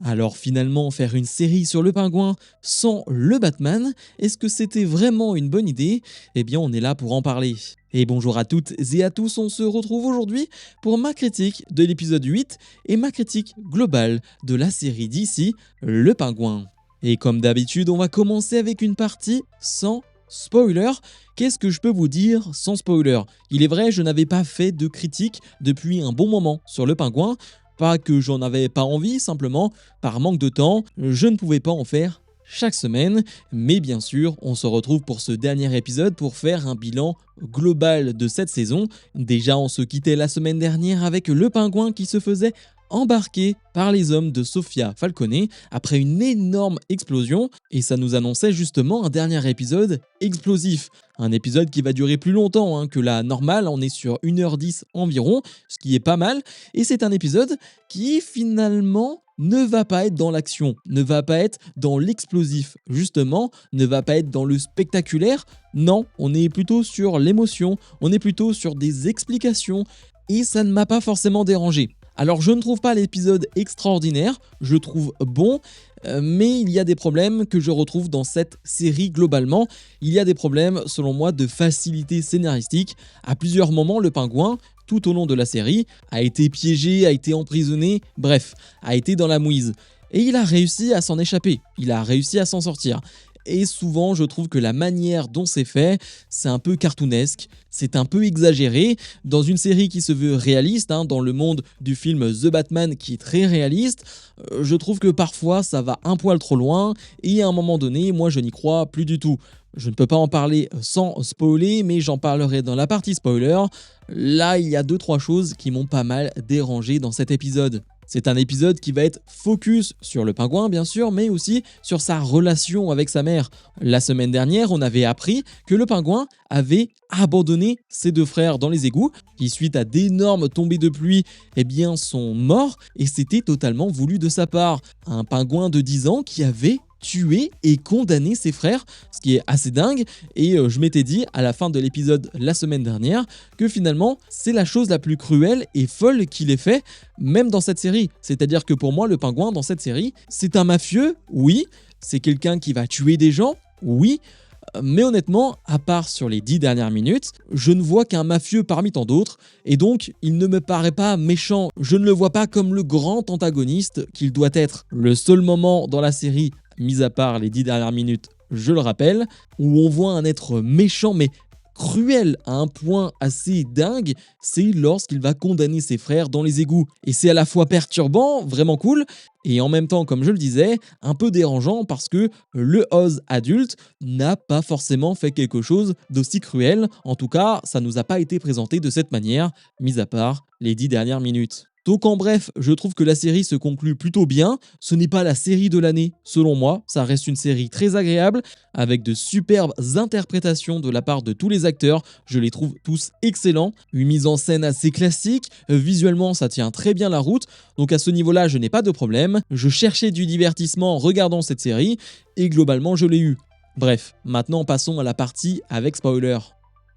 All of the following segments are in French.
Alors finalement, faire une série sur le pingouin sans le Batman, est-ce que c'était vraiment une bonne idée? Eh bien, on est là pour en parler. Et bonjour à toutes et à tous, on se retrouve aujourd'hui pour ma critique de l'épisode 8 et ma critique globale de la série d'ici, Le Pingouin. Et comme d'habitude, on va commencer avec une partie sans spoiler. Qu'est-ce que je peux vous dire sans spoiler? Il est vrai, je n'avais pas fait de critique depuis un bon moment sur Le Pingouin. Pas que j'en avais pas envie, simplement par manque de temps, je ne pouvais pas en faire chaque semaine, mais bien sûr, on se retrouve pour ce dernier épisode pour faire un bilan global de cette saison. Déjà, on se quittait la semaine dernière avec le pingouin qui se faisait embarquer par les hommes de Sofia Falcone après une énorme explosion, et ça nous annonçait justement un dernier épisode explosif. Un épisode qui va durer plus longtemps que la normale, on est sur 1h10 environ, ce qui est pas mal, et c'est un épisode qui finalement ne va pas être dans l'action, ne va pas être dans l'explosif, justement, ne va pas être dans le spectaculaire. Non, on est plutôt sur l'émotion, on est plutôt sur des explications, et ça ne m'a pas forcément dérangé. Alors je ne trouve pas l'épisode extraordinaire, je le trouve bon, mais il y a des problèmes que je retrouve dans cette série globalement. Il y a des problèmes, selon moi, de facilité scénaristique. À plusieurs moments, le pingouin, tout au long de la série, a été piégé, a été emprisonné, bref, a été dans la mouise. Et il a réussi à s'en échapper, il a réussi à s'en sortir. Et souvent, je trouve que la manière dont c'est fait, c'est un peu cartoonesque, c'est un peu exagéré. Dans une série qui se veut réaliste, dans le monde du film The Batman qui est très réaliste, je trouve que parfois ça va un poil trop loin, et à un moment donné, moi je n'y crois plus du tout. Je ne peux pas en parler sans spoiler, mais j'en parlerai dans la partie spoiler. Là, il y a 2-3 choses qui m'ont pas mal dérangé dans cet épisode. C'est un épisode qui va être focus sur le pingouin bien sûr, mais aussi sur sa relation avec sa mère. La semaine dernière, on avait appris que le pingouin avait abandonné ses 2 frères dans les égouts, qui suite à d'énormes tombées de pluie, sont morts, et c'était totalement voulu de sa part. Un pingouin de 10 ans qui avait tué et condamné ses frères, ce qui est assez dingue, et je m'étais dit à la fin de l'épisode la semaine dernière que finalement c'est la chose la plus cruelle et folle qu'il ait fait, même dans cette série. C'est-à-dire que pour moi le pingouin dans cette série, c'est un mafieux, oui, c'est quelqu'un qui va tuer des gens, oui, mais honnêtement, à part sur les 10 dernières minutes, je ne vois qu'un mafieux parmi tant d'autres, et donc il ne me paraît pas méchant, je ne le vois pas comme le grand antagoniste qu'il doit être. Le seul moment dans la série, mis à part les 10 dernières minutes, je le rappelle, où on voit un être méchant mais cruel à un point assez dingue, c'est lorsqu'il va condamner ses frères dans les égouts. Et c'est à la fois perturbant, vraiment cool, et en même temps, comme je le disais, un peu dérangeant parce que le Oz adulte n'a pas forcément fait quelque chose d'aussi cruel. En tout cas, ça nous a pas été présenté de cette manière, mis à part les 10 dernières minutes. Donc en bref, je trouve que la série se conclut plutôt bien. Ce n'est pas la série de l'année, selon moi. Ça reste une série très agréable, avec de superbes interprétations de la part de tous les acteurs. Je les trouve tous excellents. Une mise en scène assez classique. Visuellement, ça tient très bien la route. Donc à ce niveau-là, je n'ai pas de problème. Je cherchais du divertissement en regardant cette série, et globalement, je l'ai eu. Bref, maintenant passons à la partie avec spoiler.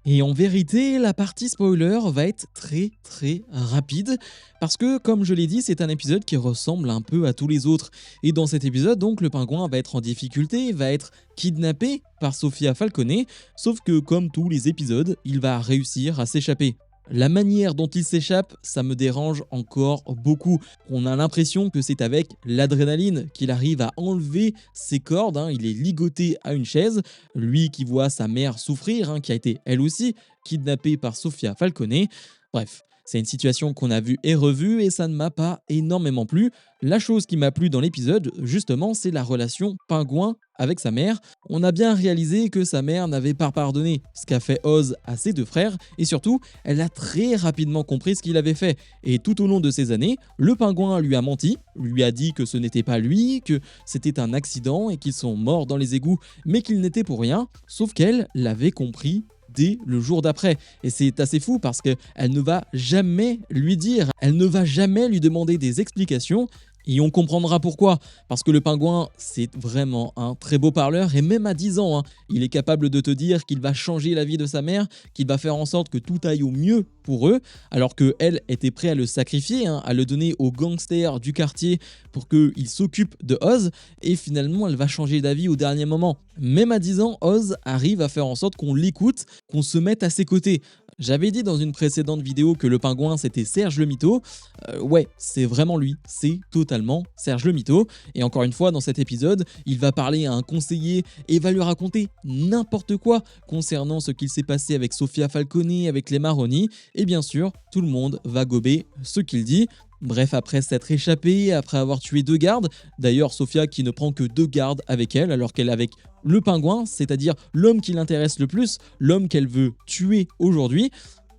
Et en vérité, la partie spoiler va être très rapide parce que, comme je l'ai dit, c'est un épisode qui ressemble un peu à tous les autres. Et dans cet épisode, donc, le pingouin va être en difficulté, va être kidnappé par Sofia Falcone, sauf que, comme tous les épisodes, il va réussir à s'échapper. La manière dont il s'échappe, ça me dérange encore beaucoup. On a l'impression que c'est avec l'adrénaline qu'il arrive à enlever ses cordes, il est ligoté à une chaise, lui qui voit sa mère souffrir, qui a été elle aussi kidnappée par Sofia Falcone. Bref, c'est une situation qu'on a vue et revue et ça ne m'a pas énormément plu. La chose qui m'a plu dans l'épisode, justement, c'est la relation pingouin avec sa mère. On a bien réalisé que sa mère n'avait pas pardonné ce qu'a fait Oz à ses 2 frères, et surtout, elle a très rapidement compris ce qu'il avait fait. Et tout au long de ces années, le pingouin lui a menti, lui a dit que ce n'était pas lui, que c'était un accident et qu'ils sont morts dans les égouts, mais qu'ils n'étaient pour rien, sauf qu'elle l'avait compris dès le jour d'après. Et c'est assez fou parce qu'elle ne va jamais lui dire, elle ne va jamais lui demander des explications, Et on comprendra pourquoi, parce que le pingouin, c'est vraiment un très beau parleur, et même à 10 ans, hein, il est capable de te dire qu'il va changer la vie de sa mère, qu'il va faire en sorte que tout aille au mieux pour eux, alors qu'elle était prête à le sacrifier, hein, à le donner aux gangsters du quartier pour qu'il s'occupe de Oz, et finalement elle va changer d'avis au dernier moment. Même à 10 ans, Oz arrive à faire en sorte qu'on l'écoute, qu'on se mette à ses côtés. J'avais dit dans une précédente vidéo que le pingouin c'était Serge le Mytho. Ouais, c'est vraiment lui, c'est totalement Serge le Mytho. Et encore une fois, dans cet épisode, il va parler à un conseiller et va lui raconter n'importe quoi concernant ce qu'il s'est passé avec Sofia Falcone, avec les Maroni. Et bien sûr, tout le monde va gober ce qu'il dit. Bref, après s'être échappé, après avoir tué 2 gardes, d'ailleurs Sofia qui ne prend que 2 gardes avec elle alors qu'elle est avec le pingouin, c'est-à-dire l'homme qui l'intéresse le plus, l'homme qu'elle veut tuer aujourd'hui,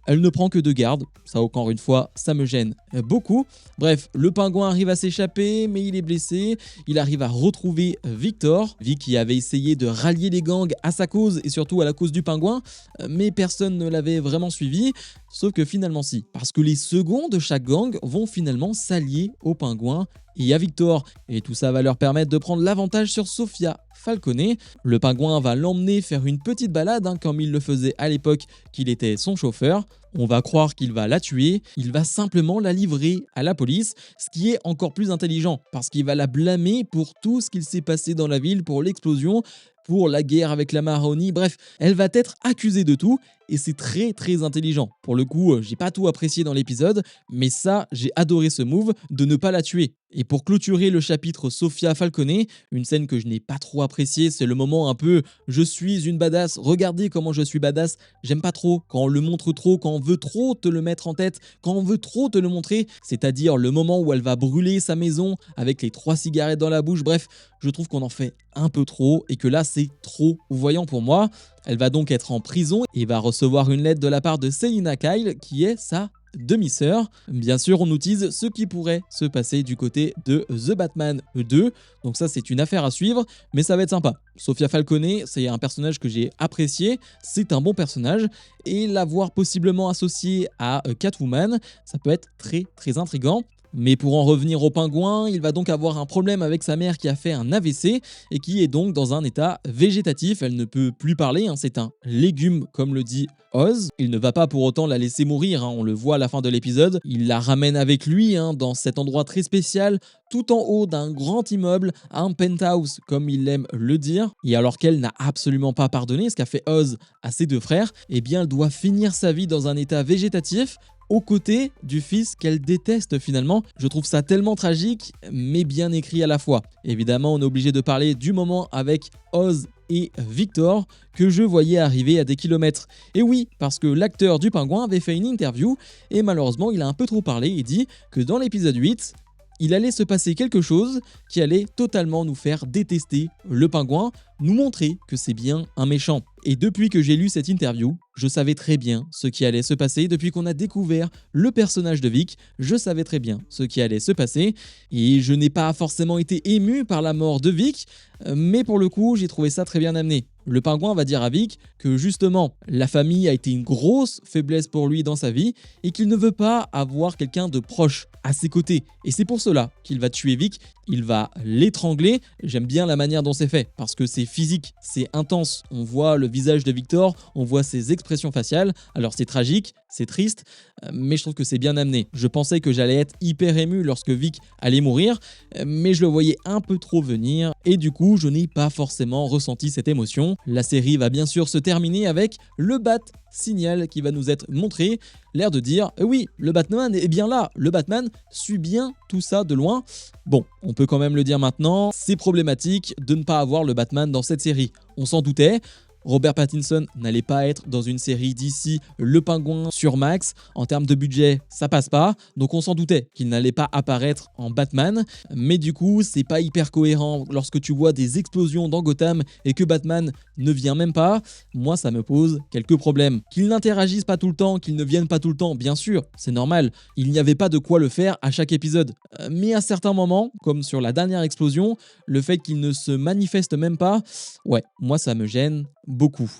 elle ne prend que 2 gardes, ça encore une fois, ça me gêne beaucoup. Bref, le pingouin arrive à s'échapper, mais il est blessé. Il arrive à retrouver Victor, Vic qui avait essayé de rallier les gangs à sa cause et surtout à la cause du pingouin, mais personne ne l'avait vraiment suivi. Sauf que finalement si, parce que les seconds de chaque gang vont finalement s'allier au pingouin et à Victor, et tout ça va leur permettre de prendre l'avantage sur Sofia Falcone. Le pingouin va l'emmener faire une petite balade, hein, comme il le faisait à l'époque qu'il était son chauffeur. On va croire qu'il va la tuer, il va simplement la livrer à la police, ce qui est encore plus intelligent, parce qu'il va la blâmer pour tout ce qu'il s'est passé dans la ville, pour l'explosion, pour la guerre avec la Maroni, bref, elle va être accusée de tout, et c'est très très intelligent. Pour le coup, j'ai pas tout apprécié dans l'épisode, mais ça, j'ai adoré ce move de ne pas la tuer. Et pour clôturer le chapitre Sofia Falcone, une scène que je n'ai pas trop appréciée, c'est le moment un peu je suis une badass, regardez comment je suis badass. J'aime pas trop quand on le montre trop, quand on veut trop te le mettre en tête, quand on veut trop te le montrer, c'est-à-dire le moment où elle va brûler sa maison avec les 3 cigarettes dans la bouche. Bref, je trouve qu'on en fait un peu trop et que là c'est trop voyant pour moi. Elle va donc être en prison et va recevoir une lettre de la part de Selina Kyle qui est sa demi-sœur. Bien sûr, on nous tease ce qui pourrait se passer du côté de The Batman 2. Donc ça, c'est une affaire à suivre, mais ça va être sympa. Sofia Falcone, c'est un personnage que j'ai apprécié. C'est un bon personnage. Et l'avoir possiblement associé à Catwoman, ça peut être très très intriguant. Mais pour en revenir au pingouin, il va donc avoir un problème avec sa mère qui a fait un AVC et qui est donc dans un état végétatif. Elle ne peut plus parler, hein, c'est un légume comme le dit Oz. Il ne va pas pour autant la laisser mourir, hein, on le voit à la fin de l'épisode. Il la ramène avec lui, hein, dans cet endroit très spécial, tout en haut d'un grand immeuble, un penthouse comme il aime le dire. Et alors qu'elle n'a absolument pas pardonné ce qu'a fait Oz à ses 2 frères, eh bien elle doit finir sa vie dans un état végétatif, aux côtés du fils qu'elle déteste finalement. Je trouve ça tellement tragique, mais bien écrit à la fois. Évidemment, on est obligé de parler du moment avec Oz et Victor que je voyais arriver à des kilomètres. Et oui, parce que l'acteur du pingouin avait fait une interview et malheureusement, il a un peu trop parlé et dit que dans l'épisode 8, il allait se passer quelque chose qui allait totalement nous faire détester le pingouin, nous montrer que c'est bien un méchant. Et depuis que j'ai lu cette interview, je savais très bien ce qui allait se passer. Depuis qu'on a découvert le personnage de Vic, je savais très bien ce qui allait se passer. Et je n'ai pas forcément été ému par la mort de Vic, mais pour le coup, j'ai trouvé ça très bien amené. Le pingouin va dire à Vic que justement, la famille a été une grosse faiblesse pour lui dans sa vie et qu'il ne veut pas avoir quelqu'un de proche à ses côtés. Et c'est pour cela qu'il va tuer Vic, il va l'étrangler. J'aime bien la manière dont c'est fait parce que c'est physique, c'est intense. On voit le visage de Victor, on voit ses expressions faciales. Alors c'est tragique, c'est triste, mais je trouve que c'est bien amené. Je pensais que j'allais être hyper ému lorsque Vic allait mourir, mais je le voyais un peu trop venir et du coup je n'ai pas forcément ressenti cette émotion. La série va bien sûr se terminer avec le Bat Signal qui va nous être montré, l'air de dire oui, le Batman est bien là, le Batman suit bien tout ça de loin. Bon, on peut quand même le dire maintenant, c'est problématique de ne pas avoir le Batman dans cette série. On s'en doutait. Robert Pattinson n'allait pas être dans une série d'ici Le Pingouin sur Max. En termes de budget, ça passe pas. Donc on s'en doutait qu'il n'allait pas apparaître en Batman. Mais du coup, c'est pas hyper cohérent lorsque tu vois des explosions dans Gotham et que Batman ne vient même pas. Moi, ça me pose quelques problèmes. Qu'il n'interagisse pas tout le temps, qu'il ne vienne pas tout le temps, bien sûr, c'est normal. Il n'y avait pas de quoi le faire à chaque épisode. Mais à certains moments, comme sur la dernière explosion, le fait qu'il ne se manifeste même pas, ouais, moi ça me gêne beaucoup.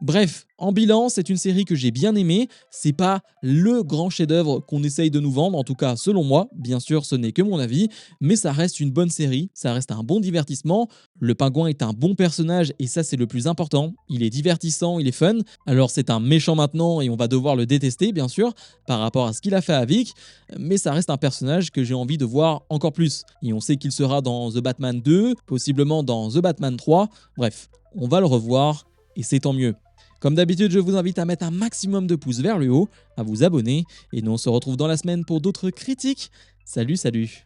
Bref, en bilan, c'est une série que j'ai bien aimée. C'est pas le grand chef-d'œuvre qu'on essaye de nous vendre, en tout cas selon moi. Bien sûr, ce n'est que mon avis, mais ça reste une bonne série, ça reste un bon divertissement. Le pingouin est un bon personnage et ça c'est le plus important. Il est divertissant, il est fun. Alors c'est un méchant maintenant et on va devoir le détester bien sûr par rapport à ce qu'il a fait à Vic, mais ça reste un personnage que j'ai envie de voir encore plus. Et on sait qu'il sera dans The Batman 2, possiblement dans The Batman 3. Bref, on va le revoir et c'est tant mieux. Comme d'habitude, je vous invite à mettre un maximum de pouces vers le haut, à vous abonner, et nous on se retrouve dans la semaine pour d'autres critiques. Salut, salut!